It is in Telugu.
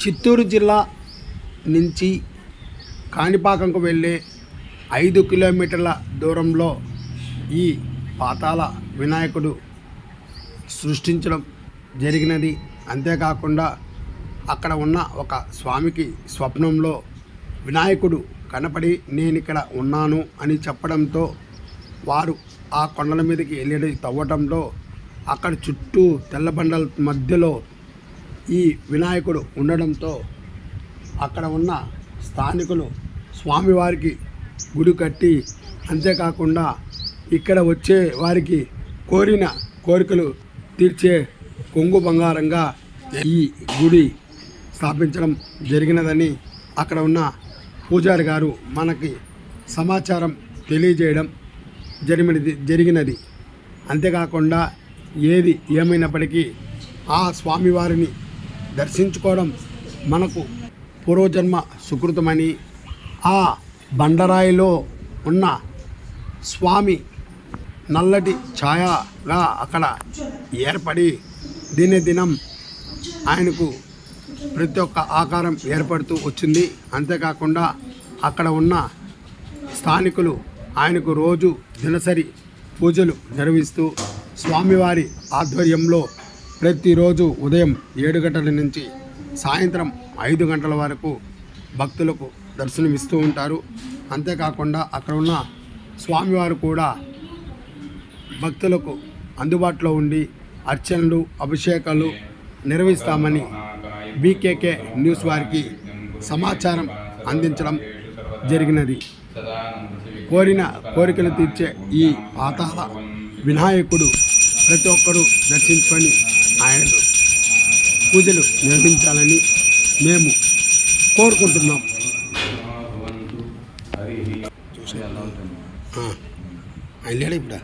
చిత్తూరు జిల్లా నుంచి కాణిపాకంకు వెళ్ళే 5 కిలోమీటర్ల దూరంలో ఈ పాతాళ వినాయకుడు సృష్టించడం జరిగినది. అంతేకాకుండా అక్కడ ఉన్న ఒక స్వామికి స్వప్నంలో వినాయకుడు కనపడి నేను ఇక్కడ ఉన్నాను అని చెప్పడంతో వారు ఆ కొండల మీదకి వెళ్ళి తవ్వటంలో అక్కడ చుట్టూ తెల్లబండల మధ్యలో ఈ వినాయకుడు ఉండడంతో అక్కడ ఉన్న స్థానికులు స్వామివారికి గుడి కట్టి, అంతేకాకుండా ఇక్కడ వచ్చే వారికి కోరిన కోరికలు తీర్చే కొంగు బంగారంగా ఈ గుడి స్థాపించడం జరిగినదని అక్కడ ఉన్న పూజారి గారు మనకి సమాచారం తెలియజేయడం జరిగినది. అంతేకాకుండా ఏది ఏమైనప్పటికీ ఆ స్వామివారిని దర్శించుకోవడం మనకు పూర్వజన్మ సుకృతమని, ఆ బండరాయిలో ఉన్న స్వామి నల్లటి ఛాయగా అక్కడ ఏర్పడి దినం ఆయనకు ప్రతి ఒక్క ఆకారం ఏర్పడుతూ వచ్చింది. అంతేకాకుండా అక్కడ ఉన్న స్థానికులు ఆయనకు రోజు దినసరి పూజలు నిర్వహిస్తూ స్వామివారి ఆధ్వర్యంలో ప్రతిరోజు ఉదయం 7 గంటల నుంచి సాయంత్రం 5 గంటల వరకు భక్తులకు దర్శనమిస్తూ ఉంటారు. అంతేకాకుండా అక్కడ ఉన్న స్వామివారు కూడా భక్తులకు అందుబాటులో ఉండి అర్చనలు, అభిషేకాలు నిర్వహిస్తామని బీకేకే న్యూస్ వారికి సమాచారం అందించడం జరిగినది. కోరిన కోరికలు తీర్చే ఈ పాతాళ వినాయకుడు ప్రతి ఒక్కరూ దర్శించుకొని ఆయనకు పూజలు నిర్వహించాలని మేము కోరుకుంటున్నాం. ఆయన లేడా ఇప్పుడు?